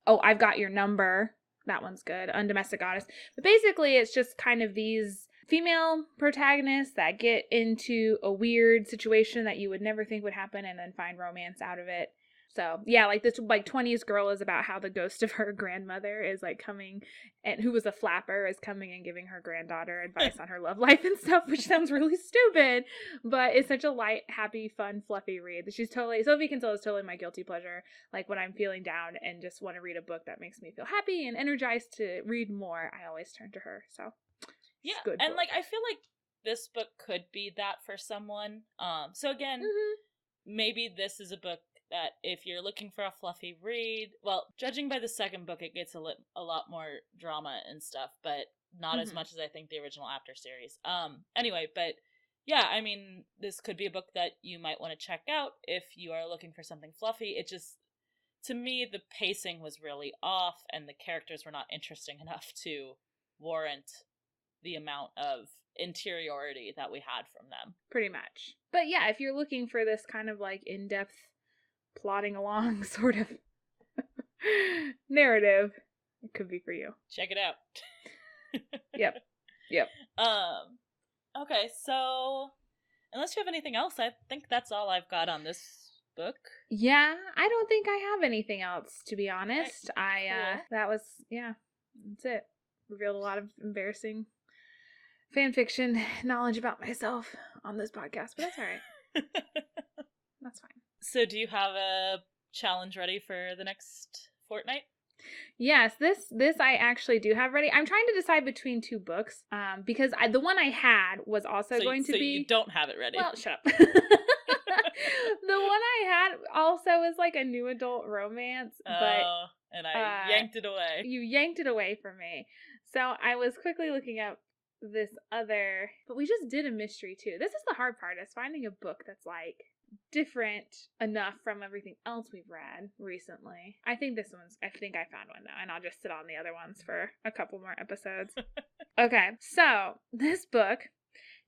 I've Got Your Number. That one's good. Undomestic Goddess. But basically, it's just kind of these female protagonists that get into a weird situation that you would never think would happen and then find romance out of it. So, yeah, like this like 20s Girl is about how the ghost of her grandmother is like coming, and who was a flapper, is coming and giving her granddaughter advice on her love life and stuff, which sounds really stupid, but it's such a light, happy, fun, fluffy read. Sophie Kinsella is totally my guilty pleasure. Like when I'm feeling down and just want to read a book that makes me feel happy and energized to read more, I always turn to her. So, yeah, good and book. Like I feel like this book could be that for someone. So again, maybe this is a book that if you're looking for a fluffy read, well, judging by the second book, it gets a lot more drama and stuff, but not as much as I think the original After series. Anyway, but yeah, I mean, this could be a book that you might want to check out if you are looking for something fluffy. It just, to me, the pacing was really off, and the characters were not interesting enough to warrant the amount of interiority that we had from them. Pretty much. But yeah, if you're looking for this kind of like in-depth plodding along sort of narrative, it could be for you. Check it out. Yep. Okay, so unless you have anything else, I think that's all I've got on this book. Yeah, I don't think I have anything else, to be honest. Right. That's it. Revealed a lot of embarrassing fan fiction knowledge about myself on this podcast, but that's all right. That's fine. So do you have a challenge ready for the next fortnight? Yes, this I actually do have ready. I'm trying to decide between two books, because the one I had was also going to be... So you don't have it ready. Well, shut up. The one I had also is like a new adult romance, but... and I yanked it away. You yanked it away from me. So I was quickly looking up this other... But we just did a mystery too. This is the hard part, is finding a book that's like different enough from everything else we've read recently. I think I found one now, and I'll just sit on the other ones for a couple more episodes. Okay, so this book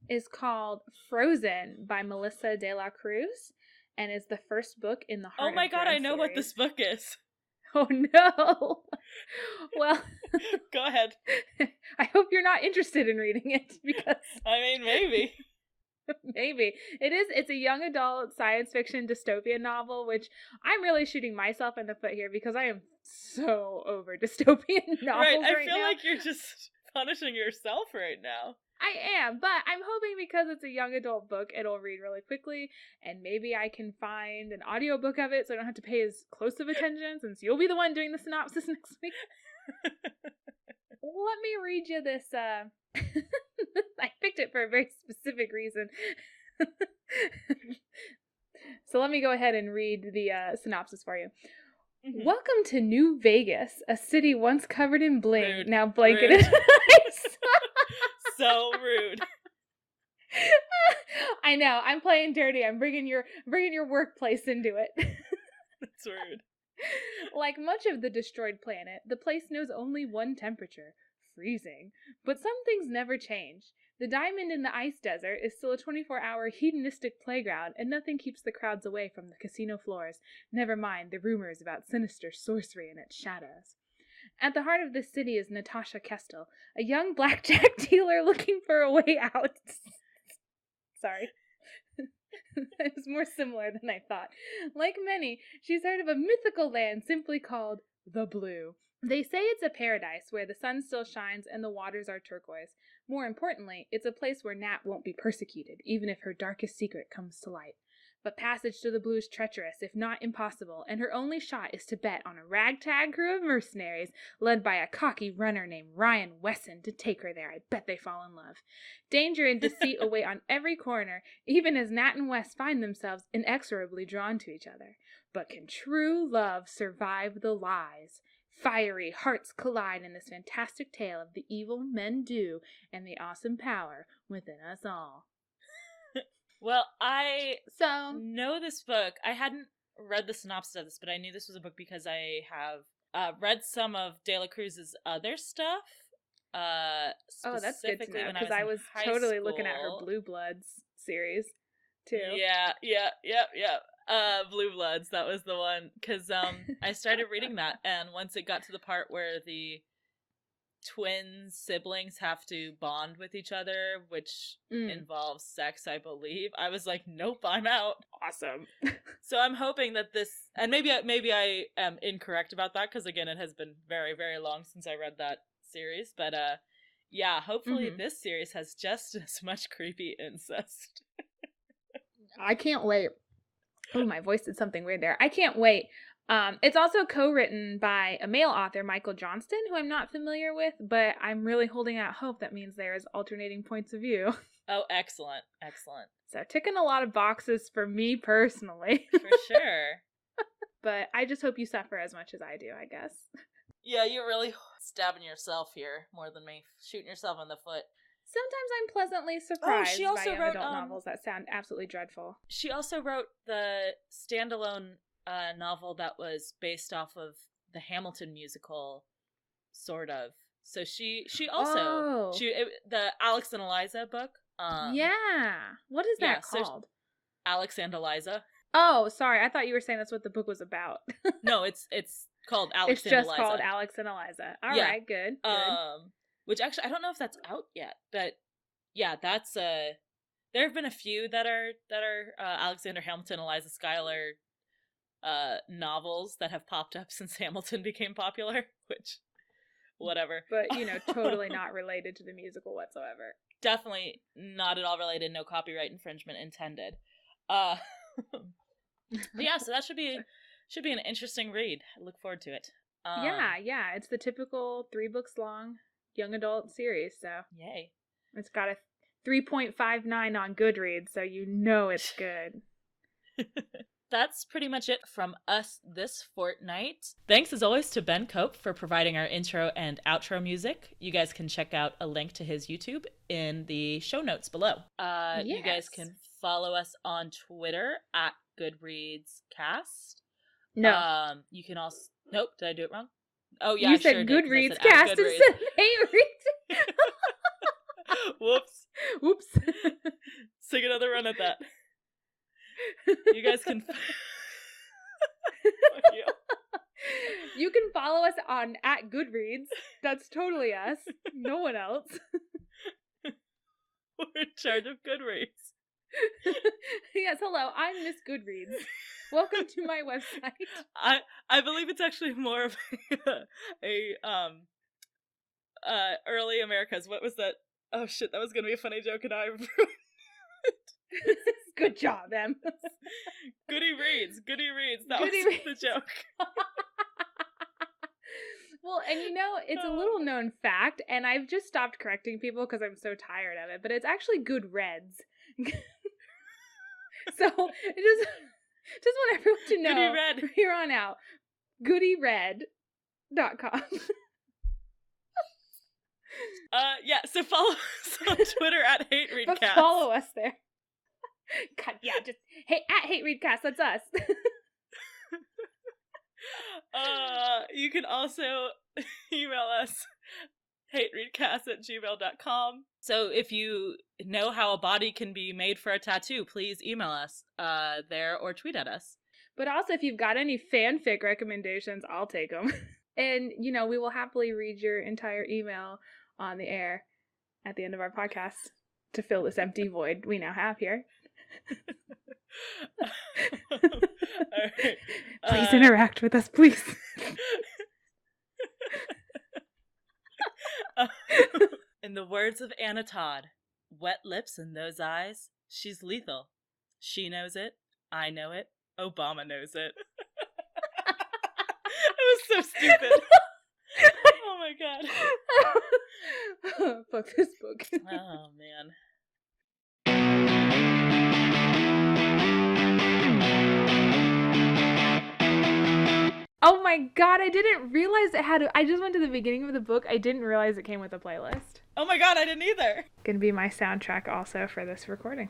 is called Frozen by Melissa De La Cruz, and is the first book in the Heart Oh my of god, Dread I know series. what this book is. Oh no. Well, go ahead. I hope you're not interested in reading it, because I mean, maybe. Maybe. It's a young adult science fiction dystopian novel, which I'm really shooting myself in the foot here because I am so over dystopian novels I right feel now. Like you're just punishing yourself right now. I am, but I'm hoping because it's a young adult book, it'll read really quickly, and maybe I can find an audiobook of it so I don't have to pay as close of attention, since you'll be the one doing the synopsis next week. Let me read you this, I picked it for a very specific reason. So let me go ahead and read the synopsis for you. Mm-hmm. Welcome to New Vegas, a city once covered in bling, rude. Now blanketed in ice. So rude. I know. I'm playing dirty. I'm bringing your workplace into it. That's rude. Like much of the destroyed planet, the place knows only one temperature, freezing. But some things never change. The diamond in the ice desert is still a 24-hour hedonistic playground, and nothing keeps the crowds away from the casino floors, never mind the rumors about sinister sorcery and its shadows. At the heart of this city is Natasha Kestel, a young blackjack dealer looking for a way out. Sorry. It was more similar than I thought. Like many, she's heard of a mythical land simply called the Blue. They say it's a paradise where the sun still shines and the waters are turquoise. More importantly, it's a place where Nat won't be persecuted, even if her darkest secret comes to light. But passage to the Blue is treacherous, if not impossible, and her only shot is to bet on a ragtag crew of mercenaries led by a cocky runner named Ryan Wesson to take her there. I bet they fall in love. Danger and deceit await on every corner, even as Nat and Wes find themselves inexorably drawn to each other. But can true love survive the lies? Fiery hearts collide in this fantastic tale of the evil men do and the awesome power within us all. Well, I know this book. I hadn't read the synopsis of this, but I knew this was a book because I have read some of De La Cruz's other stuff. Oh, that's good to know, because I was totally looking at her Blue Bloods series, too. Yeah. Blue Bloods, that was the one, because I started reading that, and once it got to the part where the twin siblings have to bond with each other, which involves sex, I believe, I was like, nope, I'm out. Awesome. So I'm hoping that this, and maybe I am incorrect about that, because again, it has been very, very long since I read that series, but yeah, hopefully this series has just as much creepy incest. I can't wait. Oh, my voice did something weird there. I can't wait. It's also co-written by a male author, Michael Johnston, who I'm not familiar with, but I'm really holding out hope. That means there's alternating points of view. Oh, excellent. So ticking a lot of boxes for me personally. For sure. But I just hope you suffer as much as I do, I guess. Yeah, you're really stabbing yourself here more than me. Shooting yourself in the foot. Sometimes I'm pleasantly surprised by young adult novels that sound absolutely dreadful. She also wrote the standalone novel that was based off of the Hamilton musical, sort of. So she also the Alex and Eliza book. Yeah. What is that called? Alex and Eliza. Oh, sorry. I thought you were saying that's what the book was about. No, it's called Alex and Eliza. It's just called Alex and Eliza. All right, good. Which actually, I don't know if that's out yet, but yeah, that's there have been a few that are Alexander Hamilton, Eliza Schuyler novels that have popped up since Hamilton became popular, which whatever. But, totally not related to the musical whatsoever. Definitely not at all related, no copyright infringement intended. But yeah, so that should be an interesting read. I look forward to it. Yeah, it's the typical 3 books long young adult series, so yay. It's got a 3.59 on Goodreads, so it's good. That's pretty much it from us this fortnight. Thanks as always to Ben Cope for providing our intro and outro music. You guys can check out a link to his YouTube in the show notes below. Yes. You guys can follow us on Twitter at GoodreadsCast. No. You can also... Nope, did I do it wrong? Oh, yeah, you said sure Goodreads did. Cast instead of HateRead. Whoops. Take another run at that. You guys can... You can follow us on at Goodreads. That's totally us. No one else. We're in charge of Goodreads. Yes, hello. I'm Miss Goodreads. Welcome to my website. I believe it's actually more of a early Americas. What was that? Oh shit, that was gonna be a funny joke and I ruined it. Good job, Em. Goody reads. That was the joke. Well, and it's a little known fact, and I've just stopped correcting people because I'm so tired of it, but it's actually Good Reds. So, just want everyone to know, Goody Red. from here on out, goodyred.com. Yeah, so follow us on Twitter at HateReadCast. But follow us there. Yeah, just at HateReadcast, that's us. You can also email us hatereadcast@gmail.com. So if you know how a body can be made for a tattoo, please email us there or tweet at us. But also, if you've got any fanfic recommendations, I'll take them. And, we will happily read your entire email on the air at the end of our podcast to fill this empty void we now have here. All right. Please interact with us, please. In the words of Anna Todd, wet lips and those eyes, she's lethal. She knows it. I know it. Obama knows it. It was so stupid. Oh my god. Fuck this book. Oh man. Oh my god, I didn't realize it had I just went to the beginning of the book. I didn't realize it came with a playlist. Oh my god, I didn't either. Gonna be my soundtrack also for this recording.